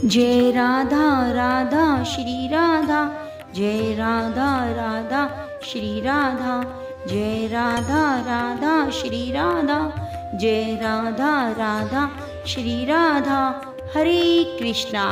जय राधा राधा श्री राधा, जय राधा राधा श्री राधा, जय राधा राधा श्री राधा, जय राधा राधा श्री राधा। हरे कृष्णा।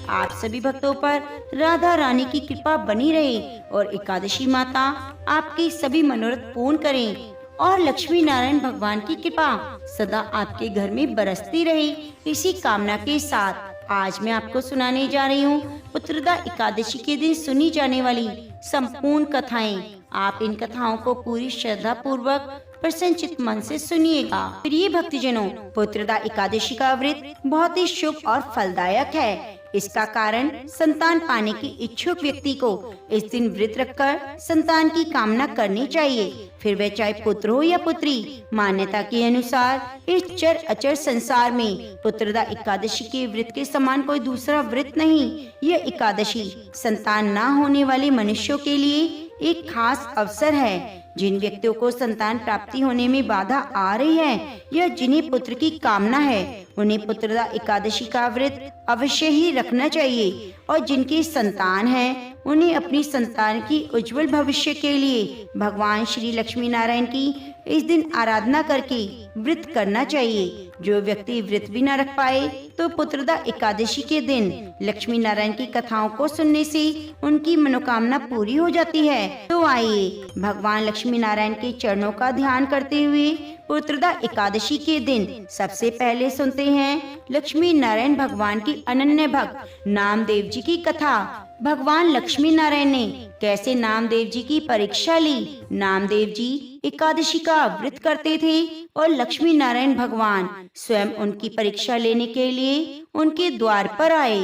आप सभी भक्तों पर राधा रानी की कृपा बनी रहे और एकादशी माता आपके सभी मनोरथ पूर्ण करें और लक्ष्मी नारायण भगवान की कृपा सदा आपके घर में बरसती रहे। इसी कामना के साथ आज मैं आपको सुनाने जा रही हूँ पुत्रदा एकादशी के दिन सुनी जाने वाली संपूर्ण कथाएं। आप इन कथाओं को पूरी श्रद्धा पूर्वक प्रसन्नचित मन से सुनिएगा। प्रिय भक्तजनों, पुत्रदा एकादशी का व्रत बहुत ही शुभ और फलदायक है। इसका कारण संतान पाने की इच्छुक व्यक्ति को इस दिन व्रत रखकर संतान की कामना करनी चाहिए, फिर वह चाहे पुत्र हो या पुत्री। मान्यता के अनुसार इस चर अचर संसार में पुत्रदा एकादशी के व्रत के समान कोई दूसरा व्रत नहीं। यह एकादशी संतान न होने वाले मनुष्यों के लिए एक खास अवसर है। जिन व्यक्तियों को संतान प्राप्ति होने में बाधा आ रही है या जिन्हें पुत्र की कामना है, उन्हें पुत्रदा एकादशी का व्रत अवश्य ही रखना चाहिए। और जिनकी संतान है, उन्हें अपनी संतान की उज्जवल भविष्य के लिए भगवान श्री लक्ष्मी नारायण की इस दिन आराधना करके व्रत करना चाहिए। जो व्यक्ति व्रत भी न रख पाए तो पुत्रदा एकादशी के दिन लक्ष्मी नारायण की कथाओं को सुनने से उनकी मनोकामना पूरी हो जाती है। तो आइए भगवान लक्ष्मी नारायण के चरणों का ध्यान करते हुए पुत्रदा एकादशी के दिन सबसे पहले सुनते हैं लक्ष्मी नारायण भगवान की अनन्य भक्त नामदेव जी की कथा। भगवान लक्ष्मी नारायण ने कैसे नामदेव जी की परीक्षा ली। नामदेव जी एकादशी का व्रत करते थे और लक्ष्मी नारायण भगवान स्वयं उनकी परीक्षा लेने के लिए उनके द्वार पर आए।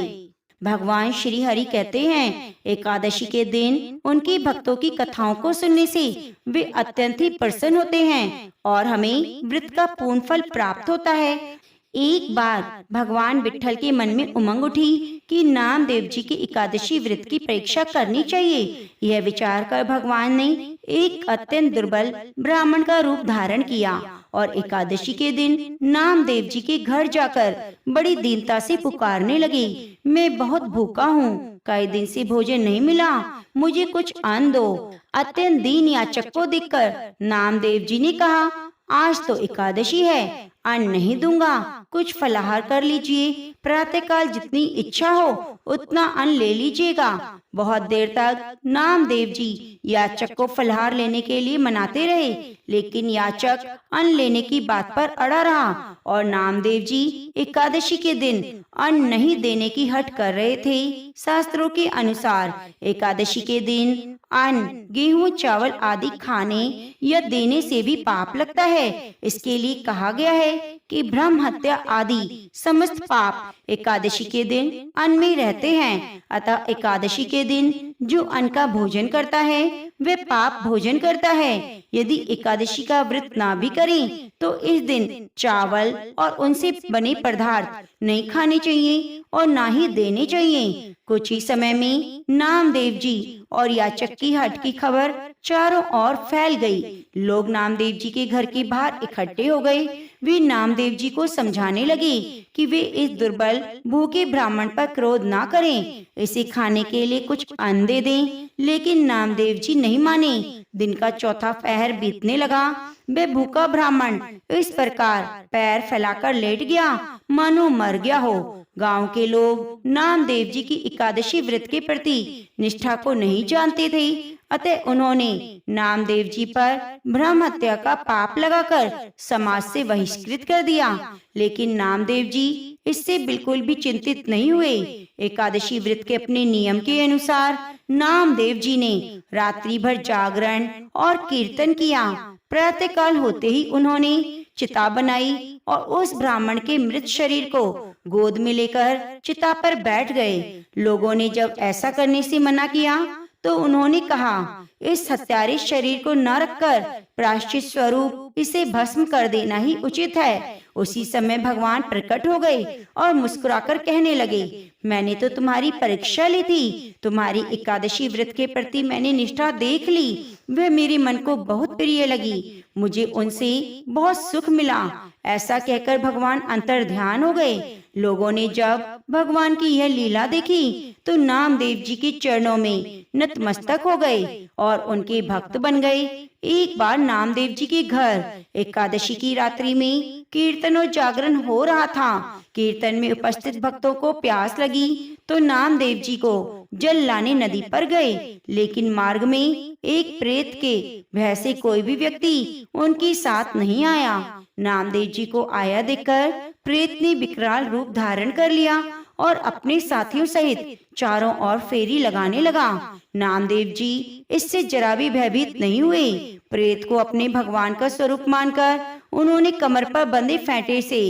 भगवान श्री हरि कहते हैं, एकादशी के दिन उनकी भक्तों की कथाओं को सुनने से वे अत्यंत ही प्रसन्न होते हैं और हमें व्रत का पूर्ण फल प्राप्त होता है। एक बार भगवान विट्ठल के मन में उमंग उठी कि नामदेव जी की एकादशी व्रत की परीक्षा करनी चाहिए। यह विचार कर भगवान ने एक अत्यंत दुर्बल ब्राह्मण का रूप धारण किया और एकादशी के दिन नामदेव जी के घर जाकर बड़ी दीनता से पुकारने लगे, मैं बहुत भूखा हूँ, कई दिन से भोजन नहीं मिला, मुझे कुछ अन्न दो। अत्यंत दीन याचक को देखकर नामदेव जी ने कहा, आज तो एकादशी है, अन्न नहीं दूंगा, कुछ फलाहार कर लीजिए, प्रातःकाल जितनी इच्छा हो उतना अन्न ले लीजिएगा। बहुत देर तक नामदेव जी याचक को फलाहार लेने के लिए मनाते रहे, लेकिन याचक अन्न लेने की बात पर अड़ा रहा और नामदेव जी एकादशी के दिन अन्न नहीं देने की हट कर रहे थे। शास्त्रों के अनुसार एकादशी के दिन अन्न, गेहूं, चावल आदि खाने या देने से भी पाप लगता है। इसके लिए कहा गया है कि ब्रह्म हत्या आदि समस्त पाप एकादशी के दिन अन्न में रहते हैं। अतः एकादशी के दिन जो अन्न का भोजन करता है वह पाप भोजन करता है। यदि एकादशी का व्रत ना भी करें तो इस दिन चावल और उनसे बने पदार्थ नहीं खाने चाहिए और ना ही देने चाहिए। कुछ ही समय में नामदेव जी और याचक की हट की खबर चारों ओर फैल गई। लोग नामदेव जी के घर के बाहर इकट्ठे हो गए। वे नामदेव जी को समझाने लगे कि वे इस दुर्बल भूखे ब्राह्मण पर क्रोध ना करें, इसे खाने के लिए कुछ अन्न दे दें। लेकिन नामदेव जी नहीं माने। दिन का चौथा पहर बीतने लगा। वे भूखा ब्राह्मण इस प्रकार पैर फैलाकर लेट गया मानो मर गया हो। गांव के लोग नामदेव जी की एकादशी व्रत के प्रति निष्ठा को नहीं जानते थे, अतः उन्होंने नामदेव जी पर ब्रह्म हत्या का पाप लगाकर समाज से बहिष्कृत कर दिया। लेकिन नामदेव जी इससे बिल्कुल भी चिंतित नहीं हुए। एकादशी व्रत के अपने नियम के अनुसार नामदेव जी ने रात्रि भर जागरण और कीर्तन किया। प्रातःकाल होते ही उन्होंने चिता बनाई और उस ब्राह्मण के मृत शरीर को गोद में लेकर चिता पर बैठ गए। लोगों ने जब ऐसा करने से मना किया तो उन्होंने कहा, इस हत्यारे शरीर को न रखकर प्रायश्चित स्वरूप इसे भस्म कर देना ही उचित है। उसी समय भगवान प्रकट हो गए और मुस्कुराकर कहने लगे, मैंने तो तुम्हारी परीक्षा ली थी, तुम्हारी एकादशी व्रत के प्रति मैंने निष्ठा देख ली, वह मेरे मन को बहुत प्रिय लगी, मुझे उनसे बहुत सुख मिला। ऐसा कहकर भगवान अंतर ध्यान हो गए। लोगों ने जब भगवान की यह लीला देखी तो नामदेव जी के चरणों में नतमस्तक हो गए और उनके भक्त बन गए। एक बार नामदेव जी के घर एकादशी की रात्रि में कीर्तन और जागरण हो रहा था। कीर्तन में उपस्थित भक्तों को प्यास लगी तो नामदेव जी को जल लाने नदी पर गए, लेकिन मार्ग में एक प्रेत के भय से कोई भी व्यक्ति उनके साथ नहीं आया। नामदेव जी को आया देखकर प्रेत ने विकराल रूप धारण कर लिया और अपने साथियों सहित चारों ओर फेरी लगाने लगा। नामदेव जी इससे जरा भी भयभीत नहीं हुए। प्रेत को अपने भगवान का स्वरूप मानकर उन्होंने कमर पर बंधे फेंटे से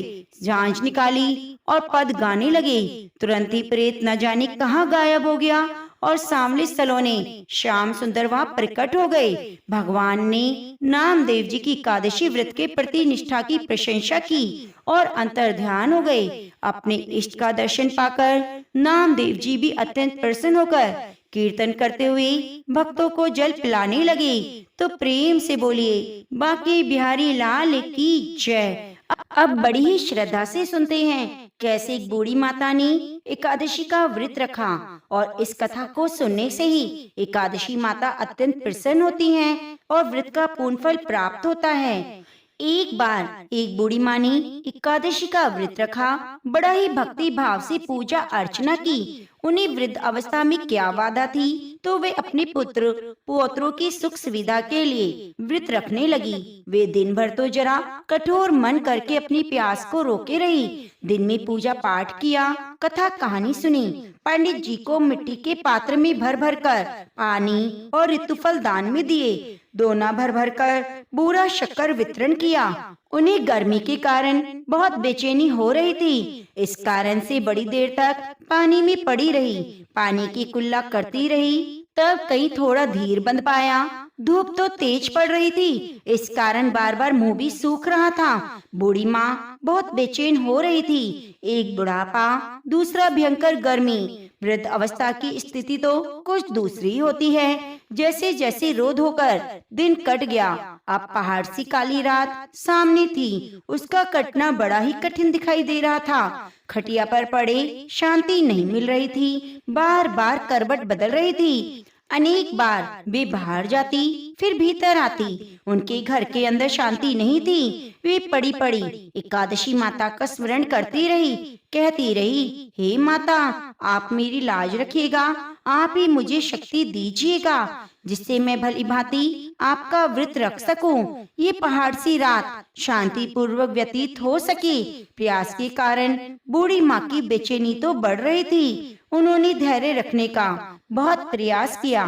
झांझ निकाली और पद गाने लगे। तुरंत ही प्रेत न जाने कहाँ गायब हो गया और सांवले सलोने श्याम सुंदर वहां प्रकट हो गए। भगवान ने नामदेव जी की एकादशी व्रत के प्रति निष्ठा की प्रशंसा की और अंतर ध्यान हो गए। अपने इष्ट का दर्शन पाकर नामदेव जी भी अत्यंत प्रसन्न होकर कीर्तन करते हुए भक्तों को जल पिलाने लगे। तो प्रेम से बोलिए, बाकी बिहारी लाल की जय। अब बड़ी ही श्रद्धा से सुनते हैं कैसे एक बूढ़ी माता ने एकादशी का व्रत रखा और इस कथा को सुनने से ही एकादशी माता अत्यंत प्रसन्न होती हैं और व्रत का पूर्ण फल प्राप्त होता है। एक बार एक बूढ़ी माँ ने एकादशी का व्रत रखा, बड़ा ही भक्ति भाव से पूजा अर्चना की। उन्हें वृद्ध अवस्था में क्या बाधा थी तो वे अपने पुत्र पौत्रों की सुख सुविधा के लिए व्रत रखने लगी। वे दिन भर तो जरा कठोर मन करके अपनी प्यास को रोके रही। दिन में पूजा पाठ किया, कथा कहानी सुनी। पंडित जी को मिट्टी के पात्र में भर भर कर पानी और ऋतुफल दान में दिए। दोना भर भर कर बूरा शक्कर वितरण किया। उन्हें गर्मी के कारण बहुत बेचैनी हो रही थी, इस कारण से बड़ी देर तक पानी में पड़ी रही। पानी की कुल्ला करती रही, तब कहीं थोड़ा धीर बंद पाया। धूप तो तेज पड़ रही थी, इस कारण बार बार मुंह भी सूख रहा था। बूढ़ी माँ बहुत बेचैन हो रही थी। एक बुढ़ापा, दूसरा भयंकर गर्मी। वृद्ध अवस्था की स्थिति तो कुछ दूसरी होती है। जैसे जैसे रोध होकर दिन कट गया, अब पहाड़ सी काली रात सामने थी। उसका कटना बड़ा ही कठिन दिखाई दे रहा था। खटिया पर पड़े शांति नहीं मिल रही थी, बार बार करवट बदल रही थी। अनेक बार वे बाहर जाती फिर भीतर आती, उनके घर के अंदर शांति नहीं थी। वे पड़ी पड़ी एकादशी माता का स्मरण करती रही, कहती रही, हे माता, आप मेरी लाज रखिएगा, आप ही मुझे शक्ति दीजिएगा जिससे मैं भली भांति आपका व्रत रख सकूं। ये पहाड़ सी रात शांति पूर्वक व्यतीत हो सके। प्यास के कारण बूढ़ी माँ की बेचैनी तो बढ़ रही थी। उन्होंने धैर्य रखने का बहुत प्रयास किया,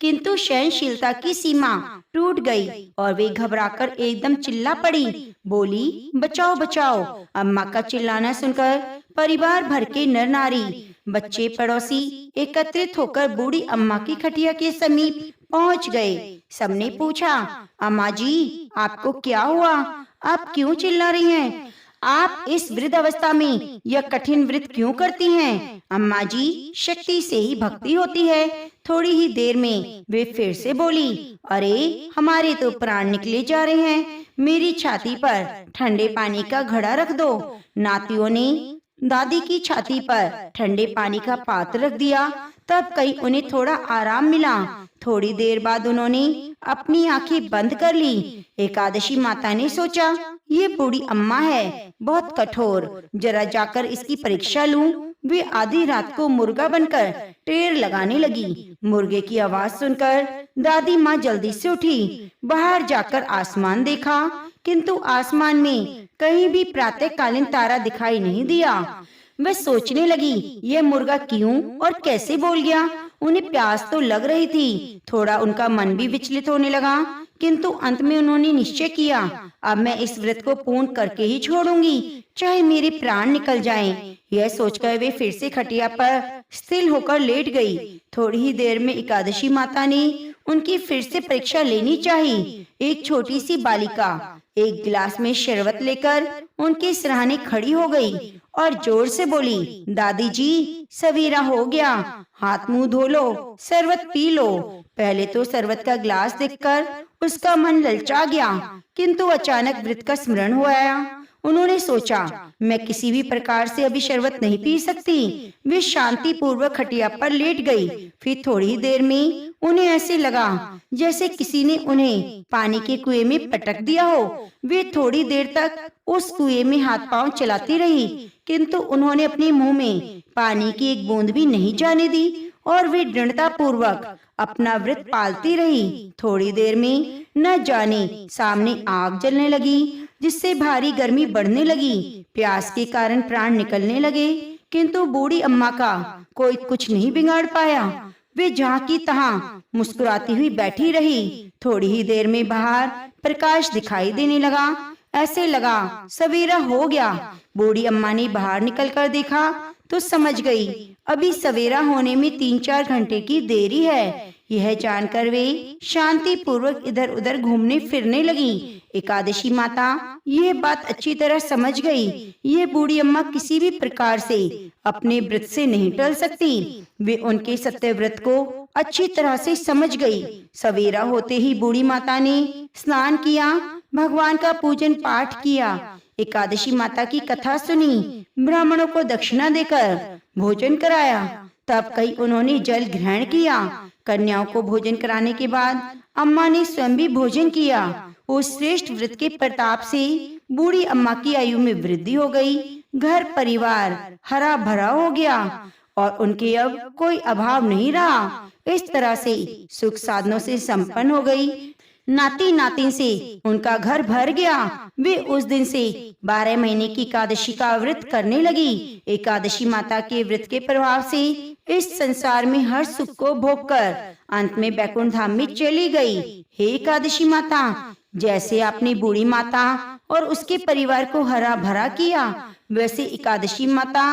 किंतु सहनशीलता की सीमा टूट गई और वे घबराकर एकदम चिल्ला पड़ी। बोली, बचाओ बचाओ। अम्मा का चिल्लाना सुनकर परिवार भर के नर नारी, बच्चे, पड़ोसी एकत्रित होकर बूढ़ी अम्मा की खटिया के समीप पहुंच गए। सबने पूछा, अम्मा जी, आपको क्या हुआ? आप क्यों चिल्ला रही हैं? आप इस वृद्ध अवस्था में यह कठिन व्रत क्यों करती हैं? अम्मा जी, शक्ति से ही भक्ति होती है। थोड़ी ही देर में वे फिर से बोली, अरे हमारे तो प्राण निकले जा रहे हैं, मेरी छाती पर ठंडे पानी का घड़ा रख दो। नातियों ने दादी की छाती पर ठंडे पानी का पात्र रख दिया, तब कहीं उन्हें थोड़ा आराम मिला। थोड़ी देर बाद उन्होंने अपनी आंखें बंद कर ली। एकादशी माता ने सोचा, ये बूढ़ी अम्मा है, बहुत कठोर, जरा जाकर इसकी परीक्षा लूं। वे आधी रात को मुर्गा बनकर टेर लगाने लगी। मुर्गे की आवाज सुनकर दादी माँ जल्दी से उठी। बाहर जाकर आसमान देखा, किंतु आसमान में कहीं भी प्रातःकालीन तारा दिखाई नहीं दिया। वह सोचने लगी, यह मुर्गा क्यों और कैसे बोल गया? उन्हें प्यास तो लग रही थी। थोड़ा उनका मन भी विचलित होने लगा, किंतु अंत में उन्होंने निश्चय किया, अब मैं इस व्रत को पूर्ण करके ही छोड़ूंगी, चाहे मेरे प्राण निकल जाएं। यह सोचकर वे फिर से खटिया पर स्थिर होकर लेट गई। थोड़ी ही देर में एकादशी माता ने उनकी फिर से परीक्षा लेनी चाहिए। एक छोटी सी बालिका एक गिलास में शरबत लेकर उनके सिरहाने खड़ी हो गई और जोर से बोली, दादी जी, सवेरा हो गया, हाथ मुंह धो लो, शरबत पी लो। पहले तो शरबत का गिलास देखकर उसका मन ललचा गया, किंतु अचानक व्रत का स्मरण हो आया। उन्होंने सोचा, मैं किसी भी प्रकार से अभी शरबत नहीं पी सकती। वे शांति पूर्वक खटिया पर लेट गई। फिर थोड़ी ही देर में उन्हें ऐसे लगा जैसे किसी ने उन्हें पानी के कुएं में पटक दिया हो। वे थोड़ी देर तक उस कुएं में हाथ पांव चलाती रही, किंतु उन्होंने अपने मुंह में पानी की एक बूंद भी नहीं जाने दी और वे दृढ़ता पूर्वक अपना व्रत पालती रही। थोड़ी देर में न जाने सामने आग जलने लगी, जिससे भारी गर्मी बढ़ने लगी। प्यास के कारण प्राण निकलने लगे, किंतु बूढ़ी अम्मा का कोई कुछ नहीं बिगाड़ पाया। वे जहाँ की तहाँ मुस्कुराती हुई बैठी रही। थोड़ी ही देर में बाहर प्रकाश दिखाई देने लगा। ऐसे लगा सवेरा हो गया। बूढ़ी अम्मा ने बाहर निकलकर देखा तो समझ गई अभी सवेरा होने में 3-4 घंटे की देरी है। यह जानकर वे शांति पूर्वक इधर उधर घूमने फिरने लगी। एकादशी माता यह बात अच्छी तरह समझ गई। ये बूढ़ी अम्मा किसी भी प्रकार से अपने व्रत से नहीं टल सकती। वे उनके सत्य व्रत को अच्छी तरह से समझ गई। सवेरा होते ही बूढ़ी माता ने स्नान किया, भगवान का पूजन पाठ किया, एकादशी माता की कथा सुनी, ब्राह्मणों को दक्षिणा देकर भोजन कराया। तब कई उन्होंने जल ग्रहण किया। कन्याओं को भोजन कराने के बाद अम्मा ने स्वयं भी भोजन किया। उस श्रेष्ठ व्रत के प्रताप से बूढ़ी अम्मा की आयु में वृद्धि हो गई। घर परिवार हरा भरा हो गया और उनके अब कोई अभाव नहीं रहा। इस तरह से सुख साधनों से संपन्न हो गई। नाती नातिन से उनका घर भर गया। वे उस दिन से 12 महीने की एकादशी का व्रत करने लगी। एकादशी माता के व्रत के प्रभाव से इस संसार में हर सुख को भोगकर अंत में बैकुंठ धाम में चली गई। हे एकादशी माता, जैसे आपने बूढ़ी माता और उसके परिवार को हरा भरा किया, वैसे एकादशी माता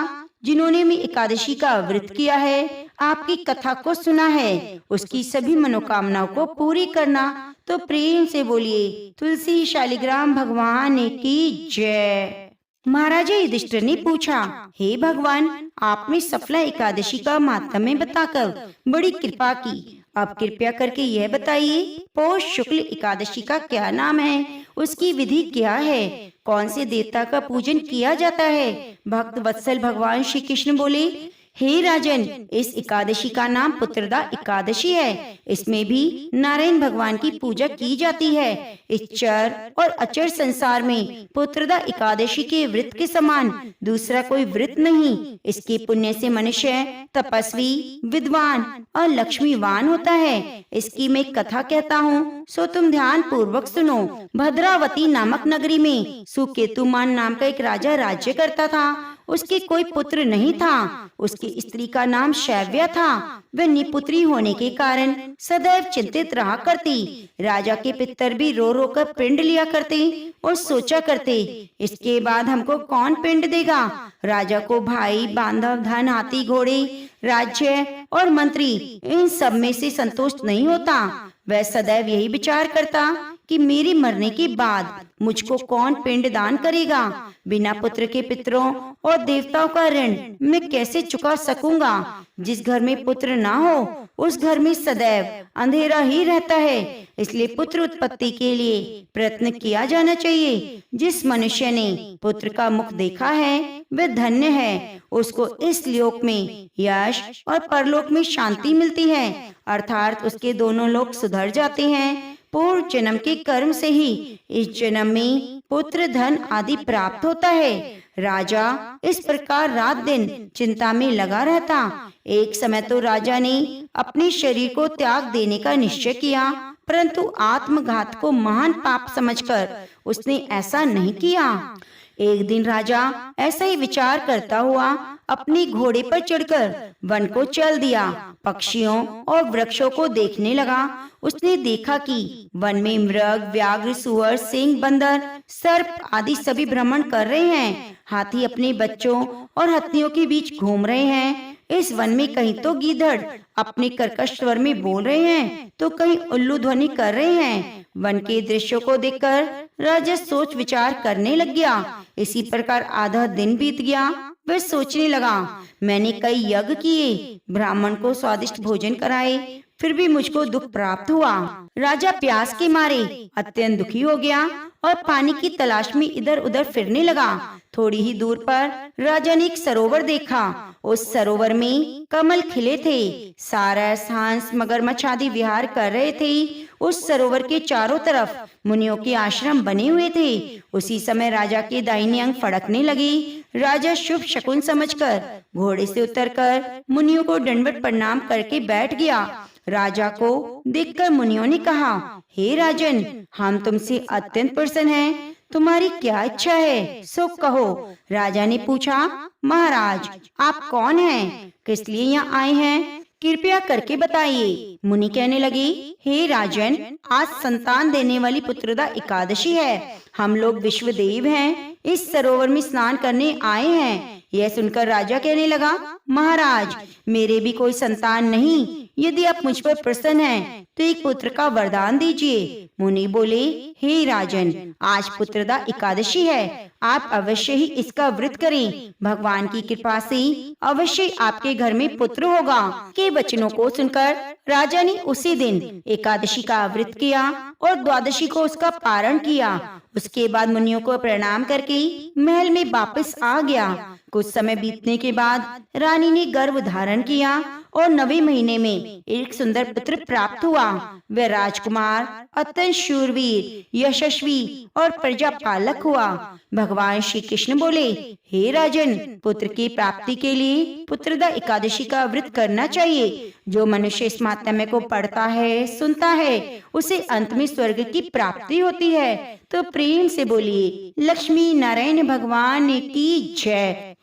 जिन्होंने भी एकादशी का व्रत किया है, आपकी कथा को सुना है, उसकी सभी मनोकामनाओं को पूरी करना। तो प्रेम से बोलिए तुलसी शालिग्राम भगवान की जय। महाराजा युधिष्ठिर ने पूछा, हे भगवान, आपने सफला एकादशी का महात्म्य बताकर बड़ी कृपा की। अब कृपया करके यह बताइए, पौष शुक्ल एकादशी का क्या नाम है, उसकी विधि क्या है, कौन से देवता का पूजन किया जाता है। भक्त वत्सल भगवान श्री कृष्ण बोले, हे राजन, इस एकादशी का नाम पुत्रदा एकादशी है। इसमें भी नारायण भगवान की पूजा की जाती है। इस चर और अचर संसार में पुत्रदा एकादशी के व्रत के समान दूसरा कोई व्रत नहीं। इसके पुण्य से मनुष्य तपस्वी, विद्वान और लक्ष्मीवान होता है। इसकी मैं कथा कहता हूँ, सो तुम ध्यान पूर्वक सुनो। भद्रावती नामक नगरी में सुकेतुमान नाम का एक राजा राज्य करता था। उसके कोई पुत्र नहीं था। उसकी स्त्री का नाम शैव्या था। वह निपुत्री होने के कारण सदैव चिंतित रहा करती। राजा के पितर भी रो रो कर पिंड लिया करते और सोचा करते, इसके बाद हमको कौन पिंड देगा। राजा को भाई, बांधव, धन, हाथी, घोड़े, राज्य और मंत्री, इन सब में से संतुष्ट नहीं होता। वह सदैव यही विचार करता कि मेरे मरने के बाद मुझको कौन पिंड दान करेगा। बिना पुत्र के पितरों और देवताओं का ऋण मैं कैसे चुका सकूंगा। जिस घर में पुत्र ना हो, उस घर में सदैव अंधेरा ही रहता है। इसलिए पुत्र उत्पत्ति के लिए प्रयत्न किया जाना चाहिए। जिस मनुष्य ने पुत्र का मुख देखा है, वह धन्य है। उसको इस लोक में यश और परलोक में शांति मिलती है, अर्थात उसके दोनों लोक सुधर जाते हैं। पूर्व जन्म के कर्म से ही इस जन्म में पुत्र, धन आदि प्राप्त होता है। राजा इस प्रकार रात दिन चिंता में लगा रहता। एक समय तो राजा ने अपने शरीर को त्याग देने का निश्चय किया, परंतु आत्मघात को महान पाप समझकर उसने ऐसा नहीं किया। एक दिन राजा ऐसा ही विचार करता हुआ अपने घोड़े पर चढ़कर वन को चल दिया। पक्षियों और वृक्षों को देखने लगा। उसने देखा कि वन में मृग, व्याघ्र, सुअर, सिंह, बंदर, सर्प आदि सभी भ्रमण कर रहे हैं। हाथी अपने बच्चों और हत्तियों के बीच घूम रहे हैं। इस वन में कहीं तो गीदड़ अपने कर्कश स्वर में बोल रहे हैं, तो कहीं उल्लू ध्वनि कर रहे हैं। वन के दृश्यों को देखकर राजा सोच विचार करने लग गया। इसी प्रकार आधा दिन बीत गया। वह सोचने लगा, मैंने कई यज्ञ किए, ब्राह्मण को स्वादिष्ट भोजन कराए, फिर भी मुझको दुख प्राप्त हुआ। राजा प्यास के मारे अत्यंत दुखी हो गया और पानी की तलाश में इधर उधर फिरने लगा। थोड़ी ही दूर पर राजा ने एक सरोवर देखा। उस सरोवर में कमल खिले थे। सारस, हंस, मगरमच्छ आदि विहार कर रहे थे। उस सरोवर के चारों तरफ मुनियों के आश्रम बने हुए थे। उसी समय राजा के दाहिने अंग फड़कने लगे। राजा शुभ शकुन समझकर घोड़े से उतरकर मुनियों को दंडवत प्रणाम करके बैठ गया। राजा को देखकर मुनियों ने कहा, हे राजन, हम तुमसे अत्यंत प्रसन्न हैं। तुम्हारी क्या इच्छा है, सो कहो। राजा ने पूछा, महाराज, आप कौन हैं? किस लिए यहाँ आए हैं? कृपया करके बताइए। मुनि कहने लगे, हे राजन, आज संतान देने वाली पुत्रदा एकादशी है। हम लोग विश्वदेव हैं, इस सरोवर में स्नान करने आए हैं। यह सुनकर राजा कहने लगा, महाराज, मेरे भी कोई संतान नहीं। यदि आप मुझ पर प्रसन्न हैं तो एक पुत्र का वरदान दीजिए। मुनि बोले, हे राजन, आज पुत्रदा एकादशी है, आप अवश्य ही इसका व्रत करें। भगवान की कृपा से अवश्य आपके घर में पुत्र होगा। के वचनों को सुनकर राजा ने उसी दिन एकादशी का व्रत किया और द्वादशी को उसका पारण किया। उसके बाद मुनियों को प्रणाम करके महल में वापस आ गया। कुछ समय बीतने के बाद रानी ने गर्भ धारण किया और 9वें महीने में एक सुंदर पुत्र प्राप्त हुआ। वह राजकुमार अत्यंत शूरवीर, यशस्वी और प्रजापालक हुआ। भगवान श्री कृष्ण बोले, हे राजन, पुत्र की प्राप्ति के लिए पुत्रदा एकादशी का व्रत करना चाहिए। जो मनुष्य इस माहात्म्य को पढ़ता है, सुनता है, उसे अंत में स्वर्ग की प्राप्ति होती है। तो प्रेम से बोलिए, लक्ष्मी नारायण भगवान की जय।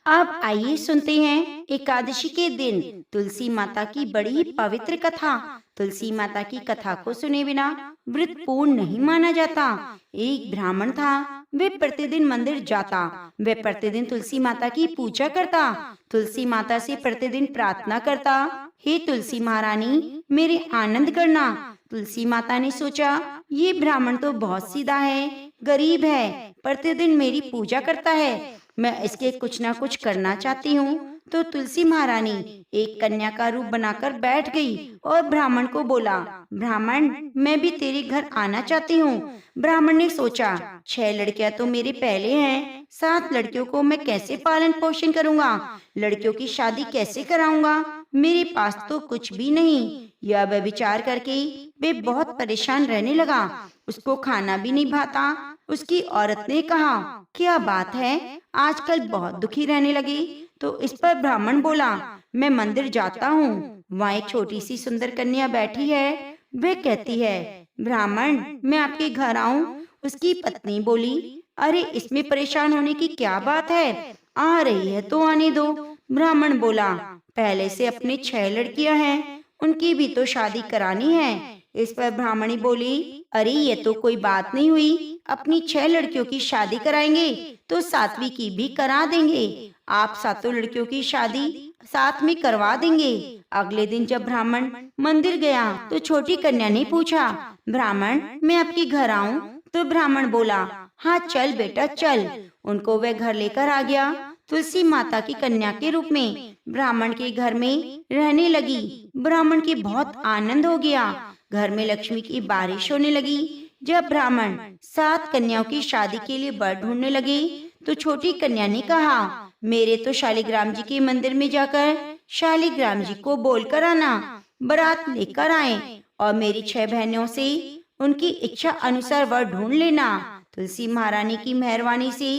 अब आइए सुनते हैं एकादशी के दिन तुलसी माता की बड़ी ही पवित्र कथा। तुलसी माता की कथा को सुने बिना व्रत पूर्ण नहीं माना जाता। एक ब्राह्मण था, वे प्रतिदिन मंदिर जाता। वे प्रतिदिन तुलसी माता की पूजा करता। तुलसी माता से प्रतिदिन प्रार्थना करता, हे तुलसी महारानी, मेरे आनंद करना। तुलसी माता ने सोचा, ये ब्राह्मण तो बहुत सीधा है, गरीब है, प्रतिदिन मेरी पूजा करता है, मैं इसके कुछ ना कुछ करना चाहती हूँ। तो तुलसी महारानी एक कन्या का रूप बनाकर बैठ गई और ब्राह्मण को बोला, ब्राह्मण, मैं भी तेरे घर आना चाहती हूँ। ब्राह्मण ने सोचा, 6 लड़कियां तो मेरे पहले हैं, 7 लड़कियों को मैं कैसे पालन पोषण करूँगा? लड़कियों की शादी कैसे कराऊंगा? मेरे पास तो कुछ भी नहीं। यह वह विचार करके वे बहुत परेशान रहने लगा। उसको खाना भी नहीं भाता। उसकी औरत ने कहा, क्या बात है, आजकल बहुत दुखी रहने लगी। तो इस पर ब्राह्मण बोला, मैं मंदिर जाता हूँ, वहाँ एक छोटी सी सुंदर कन्या बैठी है। वह कहती है, ब्राह्मण, मैं आपके घर आऊँ? उसकी पत्नी बोली, अरे इसमें परेशान होने की क्या बात है, आ रही है तो आने दो। ब्राह्मण बोला, पहले से अपने 6 लड़कियां हैं, उनकी भी तो शादी करानी है। इस पर ब्राह्मणी बोली, अरे ये तो कोई बात नहीं हुई, अपनी 6 लड़कियों की शादी कराएंगे तो 7वीं की भी करा देंगे। आप 7 लड़कियों की शादी साथ में करवा देंगे। अगले दिन जब ब्राह्मण मंदिर गया तो छोटी कन्या ने पूछा, ब्राह्मण, मैं आपके घर आऊं? तो ब्राह्मण बोला, हाँ चल बेटा चल। उनको वह घर लेकर आ गया, तुलसी माता की कन्या के रूप में ब्राह्मण के घर में रहने लगी। ब्राह्मण के बहुत आनंद हो गया। घर में लक्ष्मी की बारिश होने लगी। जब ब्राह्मण 7 कन्याओं की शादी के लिए वर ढूंढने लगे तो छोटी कन्या ने कहा, मेरे तो शालिग्राम जी के मंदिर में जाकर शालिग्राम जी को बोलकर आना, बारात लेकर आए और मेरी 6 बहनों से उनकी इच्छा अनुसार वर ढूंढ लेना। तुलसी महारानी की मेहरबानी से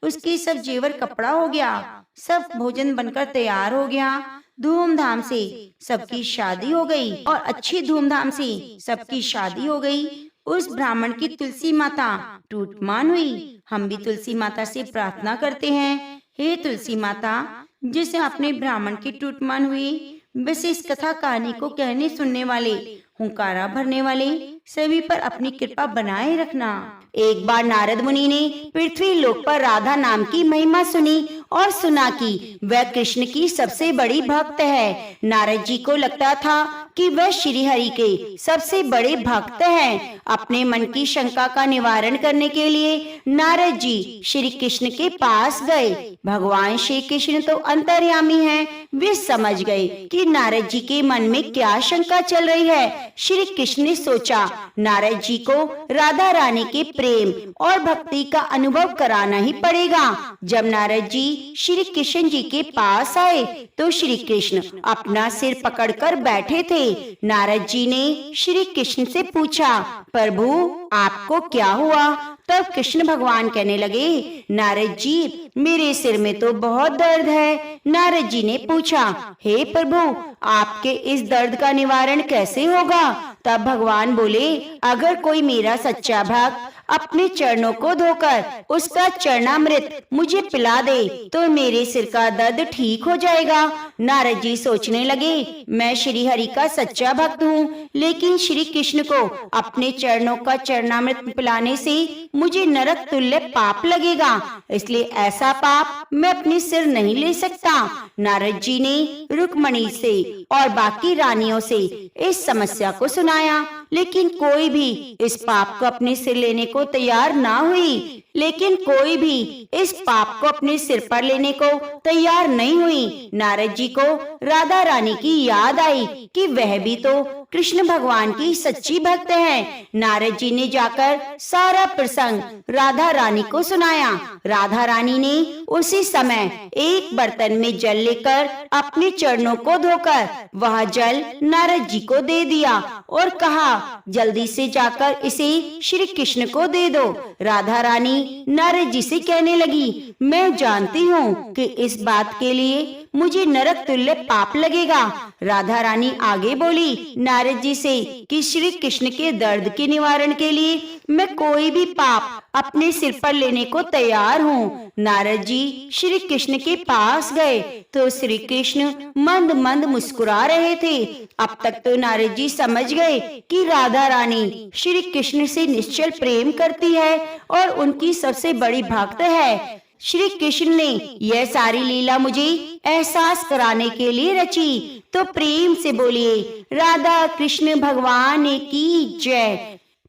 उसके सब जेवर कपड़ा हो गया, सब भोजन बनकर तैयार हो गया। धूमधाम से सबकी शादी हो गई और अच्छी धूमधाम से सबकी शादी हो गई। उस ब्राह्मण की तुलसी माता टूटमान हुई। हम भी तुलसी माता से प्रार्थना करते हैं, हे तुलसी माता, जिसे अपने ब्राह्मण की टूटमान हुई, बस इस कथा कहानी को कहने सुनने वाले, हुंकारा भरने वाले सभी पर अपनी कृपा बनाए रखना। एक बार नारद मुनि ने पृथ्वी लोक पर राधा नाम की महिमा सुनी और सुना कि वह कृष्ण की सबसे बड़ी भक्त है। नारद जी को लगता था कि वह श्री हरि के सबसे बड़े भक्त हैं। अपने मन की शंका का निवारण करने के लिए नारद जी श्री कृष्ण के पास गए। भगवान श्री कृष्ण तो अंतर्यामी हैं, वे समझ गए कि नारद जी के मन में क्या शंका चल रही है। श्री कृष्ण ने सोचा नारद जी को राधा रानी के प्रेम और भक्ति का अनुभव कराना ही पड़ेगा। जब नारद जी श्री कृष्ण जी के पास आए तो श्री कृष्ण अपना सिर पकड़कर बैठे थे। नारद जी ने श्री कृष्ण से पूछा, प्रभु आपको क्या हुआ? तब कृष्ण भगवान कहने लगे, नारद जी मेरे सिर में तो बहुत दर्द है। नारद जी ने पूछा, हे प्रभु आपके इस दर्द का निवारण कैसे होगा? तब भगवान बोले, अगर कोई मेरा सच्चा भक्त अपने चरणों को धोकर उसका चरणामृत मुझे पिला दे तो मेरे सिर का दर्द ठीक हो जाएगा। नारद जी सोचने लगे, मैं श्री हरि का सच्चा भक्त हूँ, लेकिन श्री कृष्ण को अपने चरणों का चरणामृत पिलाने से मुझे नरक तुल्य पाप लगेगा, इसलिए ऐसा पाप मैं अपने सिर नहीं ले सकता। नारद जी ने रुक्मणी से और बाकी रानियों से इस समस्या को सुनाया, लेकिन कोई भी इस पाप को अपने सिर लेने को तैयार ना हुई। इस पाप को अपने सिर पर लेने को तैयार नहीं हुई। नारद जी को राधा रानी की याद आई कि वह भी तो कृष्ण भगवान की सच्ची भक्त है। नारद जी ने जाकर सारा प्रसंग राधा रानी को सुनाया। राधा रानी ने उसी समय एक बर्तन में जल लेकर अपने चरणों को धोकर वह जल नारद जी को दे दिया और कहा, जल्दी से जाकर इसे श्री कृष्ण को दे दो। राधा रानी नारद जी से कहने लगी, मैं जानती हूँ कि इस बात के लिए मुझे नरक तुल्य पाप लगेगा। राधा रानी आगे बोली नारद जी से कि श्री कृष्ण के दर्द के निवारण के लिए मैं कोई भी पाप अपने सिर पर लेने को तैयार हूँ। नारद जी श्री कृष्ण के पास गए तो श्री कृष्ण मंद मंद मुस्कुरा रहे थे। अब तक तो नारद जी समझ गए कि राधा रानी श्री कृष्ण से निश्चल प्रेम करती है और उनकी सबसे बड़ी भक्त है। श्री कृष्ण ने यह सारी लीला मुझे एहसास कराने के लिए रची, तो प्रेम से बोलिए राधा कृष्ण भगवान की जय।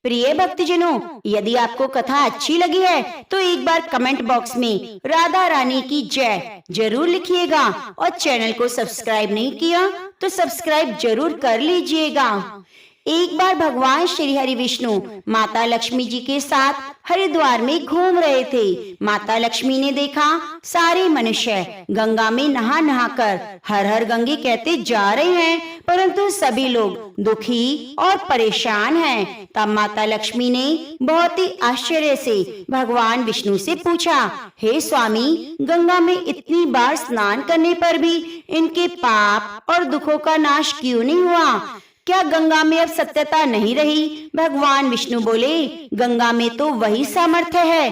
प्रिय भक्तजनों, यदि आपको कथा अच्छी लगी है तो एक बार कमेंट बॉक्स में राधा रानी की जय जरूर लिखिएगा और चैनल को सब्सक्राइब नहीं किया तो सब्सक्राइब जरूर कर लीजिएगा। एक बार भगवान श्री हरि विष्णु माता लक्ष्मी जी के साथ हरिद्वार में घूम रहे थे। माता लक्ष्मी ने देखा सारे मनुष्य गंगा में नहा नहा कर हर हर गंगे कहते जा रहे हैं, परंतु सभी लोग दुखी और परेशान हैं। तब माता लक्ष्मी ने बहुत ही आश्चर्य से भगवान विष्णु से पूछा, हे स्वामी, गंगा में इतनी बार स्नान करने पर भी इनके पाप और दुखों का नाश क्यों नहीं हुआ? क्या गंगा में अब सत्यता नहीं रही? भगवान विष्णु बोले, गंगा में तो वही सामर्थ्य है,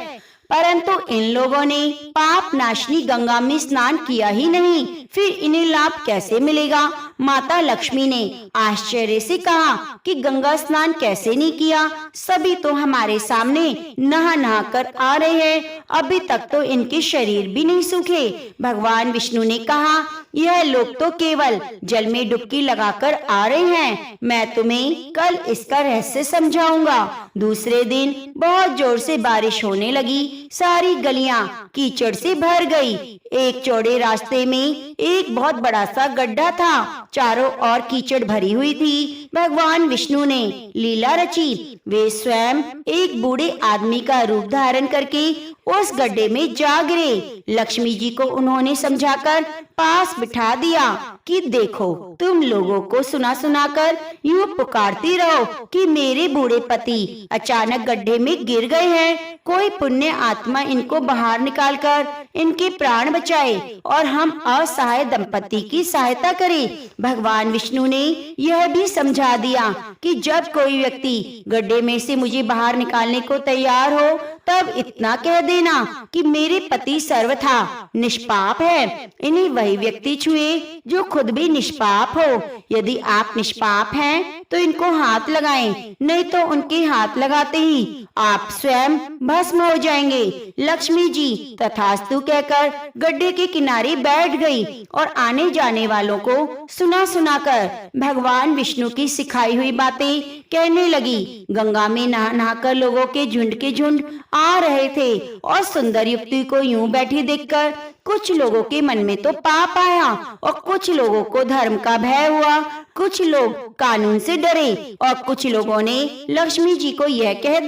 परंतु इन लोगों ने पाप नाशनी गंगा में स्नान किया ही नहीं, फिर इन्हें लाभ कैसे मिलेगा? माता लक्ष्मी ने आश्चर्य से कहा कि गंगा स्नान कैसे नहीं किया? सभी तो हमारे सामने नहा नहा कर आ रहे हैं, अभी तक तो इनके शरीर भी नहीं सूखे। भगवान विष्णु ने कहा, यह लोग तो केवल जल में डुबकी लगाकर आ रहे हैं, मैं तुम्हें कल इसका रहस्य समझाऊंगा। दूसरे दिन बहुत जोर से बारिश होने लगी, सारी गलियां कीचड़ से भर गई। एक चौड़े रास्ते में एक बहुत बड़ा सा गड्ढा था, चारों ओर कीचड़ भरी हुई थी। भगवान विष्णु ने लीला रची, वे स्वयं एक बूढ़े आदमी का रूप धारण करके उस गड्ढे में जा गिरे। लक्ष्मी जी को उन्होंने समझाकर पास बिठा दिया कि देखो, तुम लोगों को सुना सुना कर यूं पुकारती रहो कि मेरे बूढ़े पति अचानक गड्ढे में गिर गए हैं, कोई पुण्य आत्मा इनको बाहर निकालकर इनके प्राण बचाए और हम असहाय दंपति की सहायता करें। भगवान विष्णु ने यह भी समझा दिया कि जब कोई व्यक्ति गड्ढे में से मुझे बाहर निकालने को तैयार हो, तब इतना कह देना कि मेरे पति सर्वथा निष्पाप है, इन्हें वही व्यक्ति छुए जो खुद भी निष्पाप हो। यदि आप निष्पाप हैं तो इनको हाथ लगाएं, नहीं तो उनके हाथ लगाते ही आप स्वयं भस्म हो जाएंगे। लक्ष्मी जी तथास्तु कहकर गड्ढे के किनारे बैठ गई और आने जाने वालों को सुना सुनाकर भगवान विष्णु की सिखाई हुई बातें कहने लगी। गंगा में नहा नहाकर लोगों के झुंड आ रहे थे और सुंदर युवती को यूं बैठी देखकर कुछ लोगों के मन में तो पाप आया और कुछ लोगों को धर्म का भय हुआ। कुछ लोग कानून से डरे और कुछ लोगों ने लक्ष्मी जी को यह कह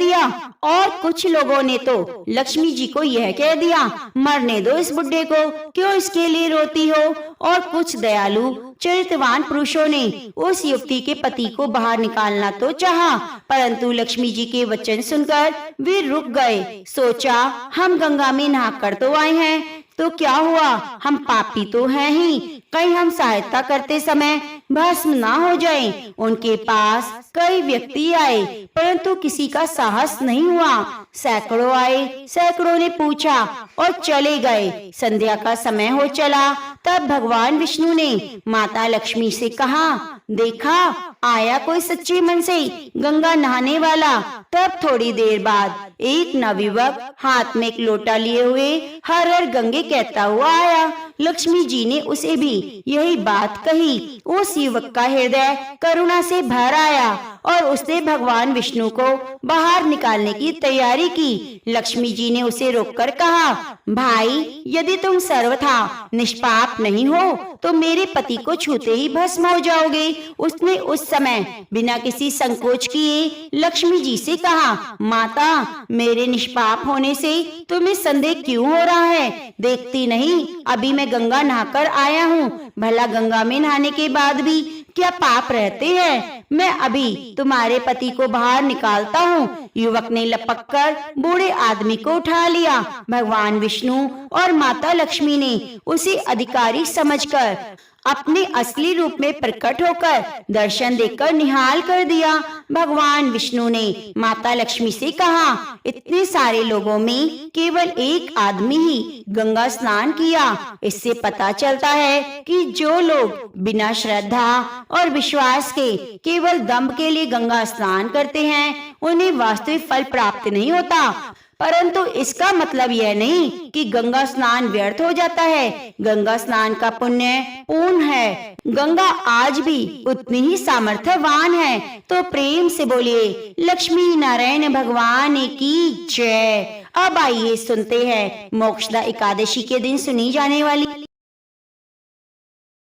दिया मरने दो इस बुड्ढे को, क्यों इसके लिए रोती हो। और कुछ दयालु चरित्रवान पुरुषों ने उस युवती के पति को बाहर निकालना तो चाहा, परंतु लक्ष्मी जी के वचन सुनकर वे रुक गए। सोचा हम गंगा में नहाकर तो आए हैं, तो क्या हुआ, हम पापी तो हैं ही, कहीं हम सहायता करते समय भस्म ना हो जाएं। उनके पास कई व्यक्ति आए परंतु किसी का साहस नहीं हुआ। सैकड़ों आए, सैकड़ों ने पूछा और चले गए। संध्या का समय हो चला, तब भगवान विष्णु ने माता लक्ष्मी से कहा, देखा आया कोई सच्चे मन से गंगा नहाने वाला। तब थोड़ी देर बाद एक नवयुवक हाथ में एक लोटा लिए हुए हर हर गंगे कहता हुआ आया। लक्ष्मी जी ने उसे भी यही बात कही। उस युवक का हृदय करुणा से भर आया और उसने भगवान विष्णु को बाहर निकालने की तैयारी की। लक्ष्मी जी ने उसे रोककर कहा, भाई यदि तुम सर्वथा निष्पाप नहीं हो तो मेरे पति को छूते ही भस्म हो जाओगे। उसने उस समय बिना किसी संकोच किए लक्ष्मी जी से कहा, माता मेरे निष्पाप होने से तुम्हें संदेह क्यों हो रहा है? देखती नहीं अभी मैं गंगा नहाकर आया हूँ, भला गंगा में नहाने के बाद भी क्या पाप रहते हैं? मैं अभी तुम्हारे पति को बाहर निकालता हूँ। युवक ने लपककर बूढ़े आदमी को उठा लिया। भगवान विष्णु और माता लक्ष्मी ने उसे अधिकारी समझकर अपने असली रूप में प्रकट होकर दर्शन देकर निहाल कर दिया। भगवान विष्णु ने माता लक्ष्मी से कहा, इतने सारे लोगों में केवल एक आदमी ही गंगा स्नान किया। इससे पता चलता है कि जो लोग बिना श्रद्धा और विश्वास के केवल दंभ के लिए गंगा स्नान करते हैं उन्हें वास्तविक फल प्राप्त नहीं होता। परंतु इसका मतलब यह नहीं कि गंगा स्नान व्यर्थ हो जाता है। गंगा स्नान का पुण्य पूर्ण है। गंगा आज भी उतनी ही सामर्थ्यवान है। तो प्रेम से बोलिए लक्ष्मी नारायण भगवान की जय। अब आइए सुनते हैं मोक्षदा एकादशी के दिन सुनी जाने वाली